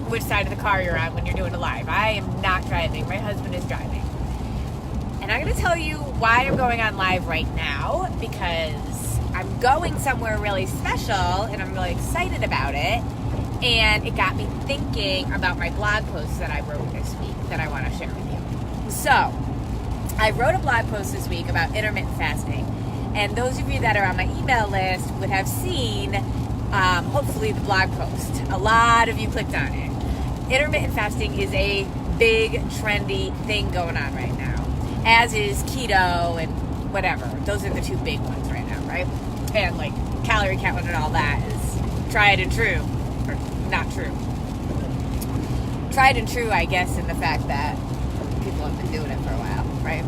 which side of the car you're on when you're doing a live. I am not driving. My husband is driving. And I'm going to tell you why I'm going on live right now, because I'm going somewhere really special and I'm really excited about it. And it got me thinking about my blog post that I wrote this week that I want to share with you. So, I wrote a blog post this week about intermittent fasting. And those of you that are on my email list would have seen, hopefully, the blog post. A lot of you clicked on it. Intermittent fasting is a big, trendy thing going on right now, as is keto and whatever. Those are the two big ones right now, right? And like calorie counting and all that is tried and true. Or not true. Tried and true, I guess, in the fact that people have been doing it for a while, right?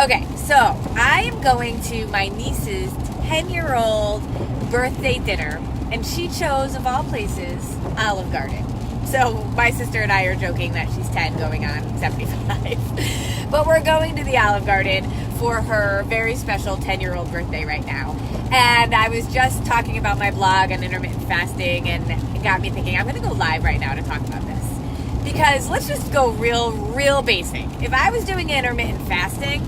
Okay, so I am going to my niece's 10-year-old birthday dinner, and she chose, of all places, Olive Garden. So my sister and I are joking that she's 10 going on 75. But we're going to the Olive Garden for her very special 10-year-old birthday right now. And I was just talking about my blog on intermittent fasting, and it got me thinking, I'm going to go live right now to talk about this. Because let's just go real basic. If I was doing intermittent fasting,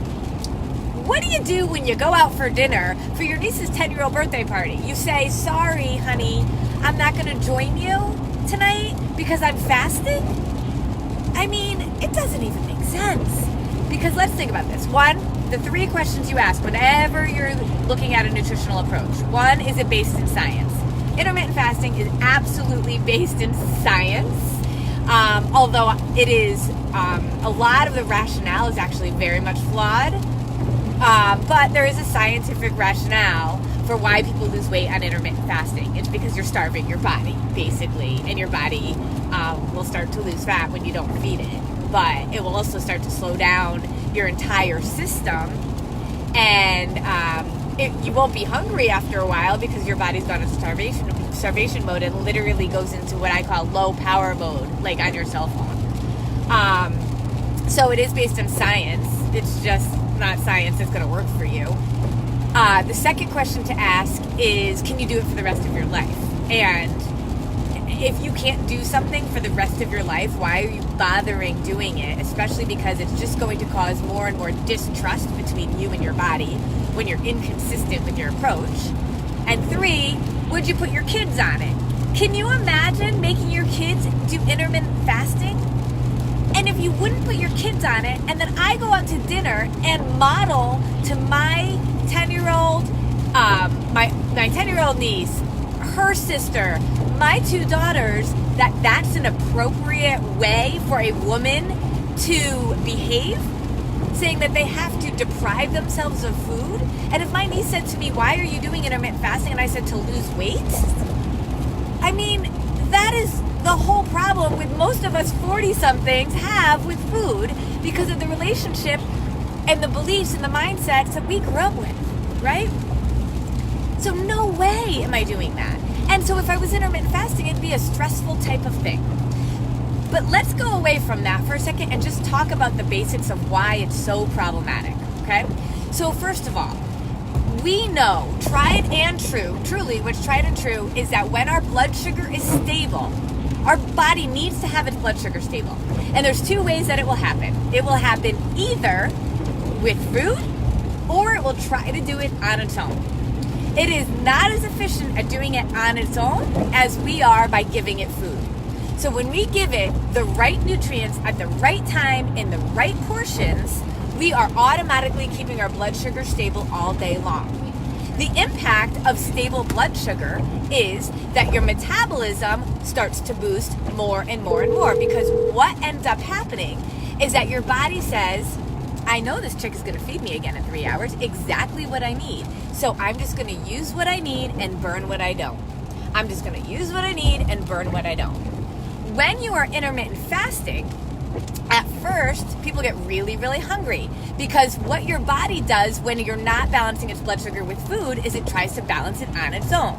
what do you do when you go out for dinner for your niece's 10-year-old birthday party? You say, sorry, honey, I'm not going to join you tonight because I'm fasting? I mean, it doesn't even make sense. Because let's think about this. One, the three questions you ask whenever you're looking at a nutritional approach. One, is it based in science? Intermittent fasting is absolutely based in science. Although it is, a lot of the rationale is actually very much flawed. But there is a scientific rationale for why people lose weight on intermittent fasting. It's because you're starving your body, basically, and your body will start to lose fat when you don't feed it. But it will also start to slow down your entire system, and you won't be hungry after a while because your body's gone into starvation mode and literally goes into what I call low power mode, like on your cell phone. So it is based on science. It's just not science that's going to work for you. The second question to ask is, can you do it for the rest of your life? And if you can't do something for the rest of your life, why are you bothering doing it? Especially because it's just going to cause more and more distrust between you and your body when you're inconsistent with your approach. And three, would you put your kids on it? Can you imagine making your kids do intermittent fasting? And if you wouldn't put your kids on it, and then I go out to dinner and model to my 10-year-old, my 10-year-old niece, her sister, my two daughters, that's an appropriate way for a woman to behave, saying that they have to deprive themselves of food. And if my niece said to me, why are you doing intermittent fasting? And I said, to lose weight? I mean, that is the whole problem with most of us 40-somethings have with food, because of the relationship and the beliefs and the mindsets that we grew up with, right? So no way am I doing that. And so if I was intermittent fasting, it'd be a stressful type of thing. But let's go away from that for a second and just talk about the basics of why it's so problematic, okay? So first of all, we know, tried and true, truly, what's tried and true is that when our blood sugar is stable, our body needs to have its blood sugar stable. And there's two ways that it will happen. It will happen either with food, or it will try to do it on its own. It is not as efficient at doing it on its own as we are by giving it food. So when we give it the right nutrients at the right time in the right portions, we are automatically keeping our blood sugar stable all day long. The impact of stable blood sugar is that your metabolism starts to boost more and more and more, because what ends up happening is that your body says, I know this chick is going to feed me again in 3 hours, exactly what I need. So I'm just going to use what I need and burn what I don't. I'm just going to use what I need and burn what I don't. When you are intermittent fasting, at first, people get really, really hungry, because what your body does when you're not balancing its blood sugar with food is it tries to balance it on its own.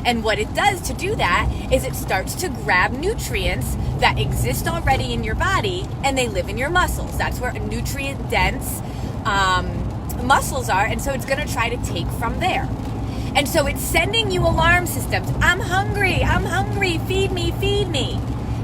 And what it does to do that is it starts to grab nutrients that exist already in your body, and they live in your muscles. That's where nutrient-dense muscles are, and so it's going to try to take from there. And so it's sending you alarm systems. I'm hungry, feed me.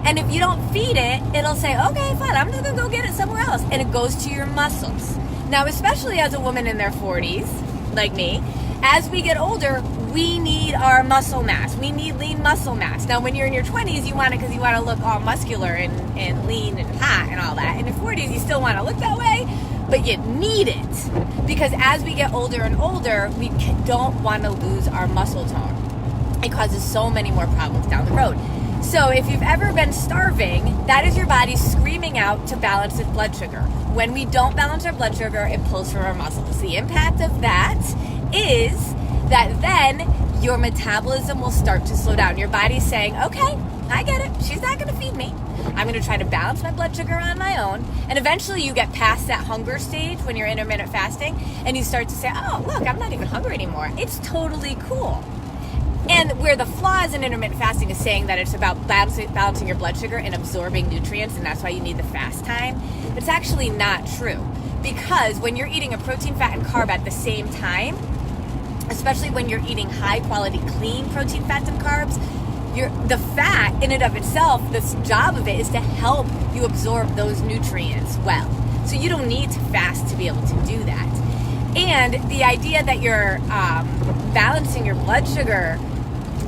And if you don't feed it, it'll say, okay, fine, I'm just going to go get it somewhere else. And it goes to your muscles. Now, especially as a woman in their 40s, like me, as we get older, we need our muscle mass. We need lean muscle mass. Now, when you're in your 20s, you want it because you want to look all muscular and lean and hot and all that. In your 40s, you still want to look that way, but you need it. Because as we get older and older, we don't want to lose our muscle tone. It causes so many more problems down the road. So if you've ever been starving, that is your body screaming out to balance its blood sugar. When we don't balance our blood sugar, it pulls from our muscles. The impact of that is that then your metabolism will start to slow down. Your body's saying, okay, I get it. She's not going to feed me. I'm going to try to balance my blood sugar on my own. And eventually you get past that hunger stage when you're intermittent fasting and you start to say, oh, look, I'm not even hungry anymore. It's totally cool. And where the flaws in intermittent fasting is saying that it's about balancing your blood sugar and absorbing nutrients, and that's why you need the fast time, it's actually not true. Because when you're eating a protein, fat, and carb at the same time, especially when you're eating high quality, clean protein, fats, and carbs, the fat in and of itself, the job of it is to help you absorb those nutrients well. So you don't need to fast to be able to do that. And the idea that you're balancing your blood sugar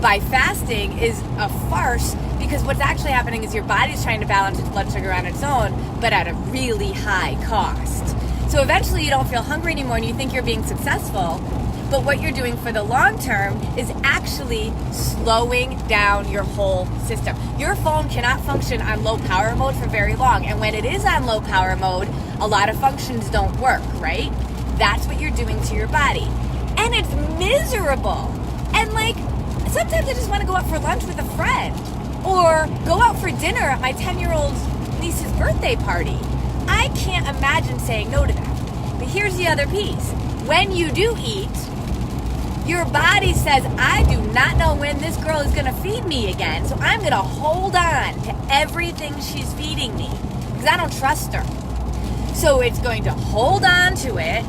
by fasting is a farce, because what's actually happening is your body's trying to balance its blood sugar on its own, but at a really high cost. So eventually you don't feel hungry anymore and you think you're being successful, but what you're doing for the long term is actually slowing down your whole system. Your phone cannot function on low power mode for very long, and when it is on low power mode, a lot of functions don't work, right? That's what you're doing to your body. And it's miserable. And sometimes I just want to go out for lunch with a friend or go out for dinner at my 10-year-old niece's birthday party. I can't imagine saying no to that. But here's the other piece. When you do eat, your body says, I do not know when this girl is going to feed me again, so I'm going to hold on to everything she's feeding me because I don't trust her. So it's going to hold on to it,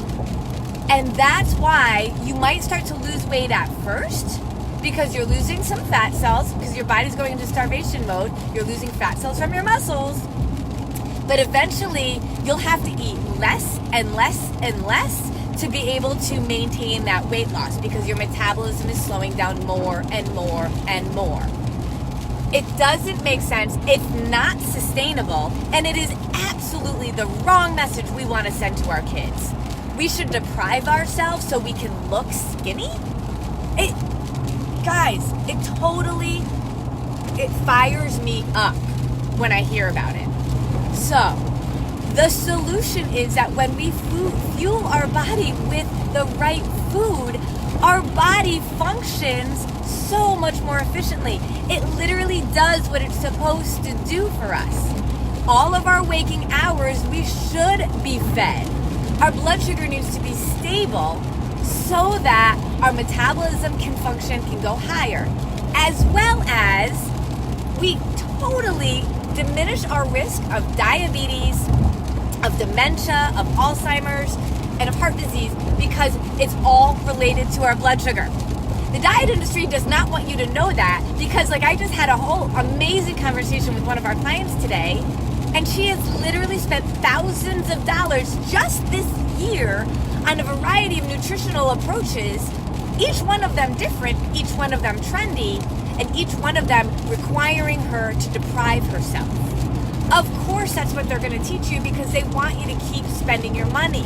and that's why you might start to lose weight at first, because you're losing some fat cells because your body's going into starvation mode. You're losing fat cells from your muscles. But eventually, you'll have to eat less and less and less to be able to maintain that weight loss, because your metabolism is slowing down more and more and more. It doesn't make sense. It's not sustainable. And it is absolutely the wrong message we want to send to our kids. We should deprive ourselves so we can look skinny? Guys, it fires me up when I hear about it. So, the solution is that when we fuel our body with the right food, our body functions so much more efficiently. It literally does what it's supposed to do for us. All of our waking hours, we should be fed. Our blood sugar needs to be stable so that our metabolism can function, can go higher, as well as we totally diminish our risk of diabetes, of dementia, of Alzheimer's, and of heart disease, because it's all related to our blood sugar. The diet industry does not want you to know that, because I just had a whole amazing conversation with one of our clients today, and she has literally spent thousands of dollars just this year on a variety of nutritional approaches, each one of them different, each one of them trendy, and each one of them requiring her to deprive herself. Of course, that's what they're going to teach you, because they want you to keep spending your money.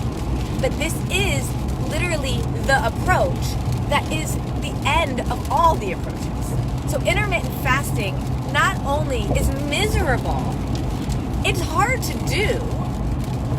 But this is literally the approach that is the end of all the approaches. So intermittent fasting not only is miserable, it's hard to do,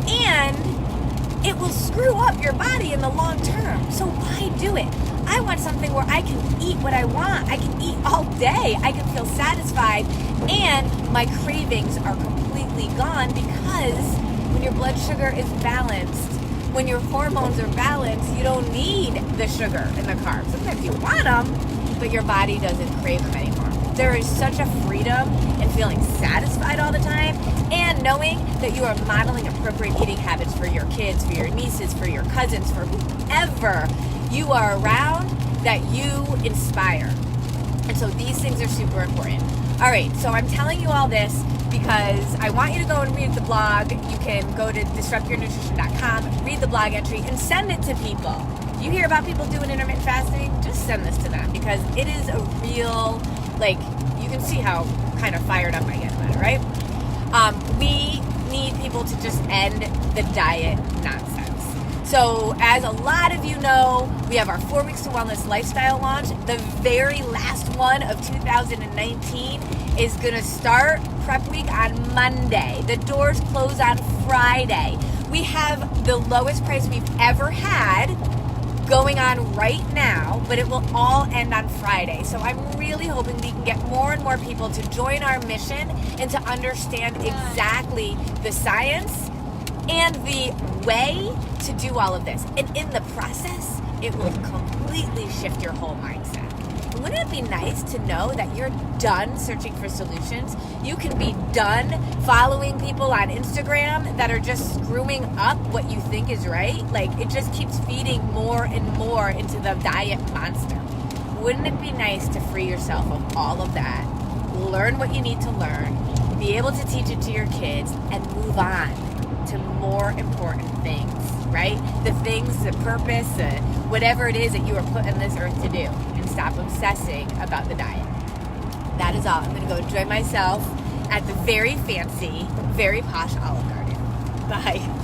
and it will screw up your body in the long term. So why do it? I want something where I can eat what I want. I can eat all day. I can feel satisfied, and my cravings are completely gone, because when your blood sugar is balanced, when your hormones are balanced, you don't need the sugar and the carbs. Sometimes you want them, but your body doesn't crave them anymore. There is such a freedom in feeling satisfied all the time, and knowing that you are modeling appropriate eating habits for your kids, for your nieces, for your cousins, for whoever you are around that you inspire. And so these things are super important. All right, so I'm telling you all this because I want you to go and read the blog. You can go to disruptyournutrition.com, read the blog entry, and send it to people. You hear about people doing intermittent fasting, just send this to them because it is a real, like, you can see how kind of fired up I get about it, right? We need people to just end the diet nonsense. So as a lot of you know, we have our 4 Weeks to Wellness lifestyle launch. The very last one of 2019 is going to start prep week on Monday. The doors close on Friday. We have the lowest price we've ever had going on right now, but it will all end on Friday. So I'm really hoping we can get more and more people to join our mission and to understand exactly the science and the way to do all of this. And in the process, it will completely shift your whole mindset. Wouldn't it be nice to know that you're done searching for solutions? You can be done following people on Instagram that are just screwing up what you think is right. Like, it just keeps feeding more and more into the diet monster. Wouldn't it be nice to free yourself of all of that, learn what you need to learn, be able to teach it to your kids, and move on to more important things, right? The things, the purpose, whatever it is that you are put on this earth to do, and stop obsessing about the diet. That is all. I'm going to go enjoy myself at the very fancy, very posh Olive Garden. Bye.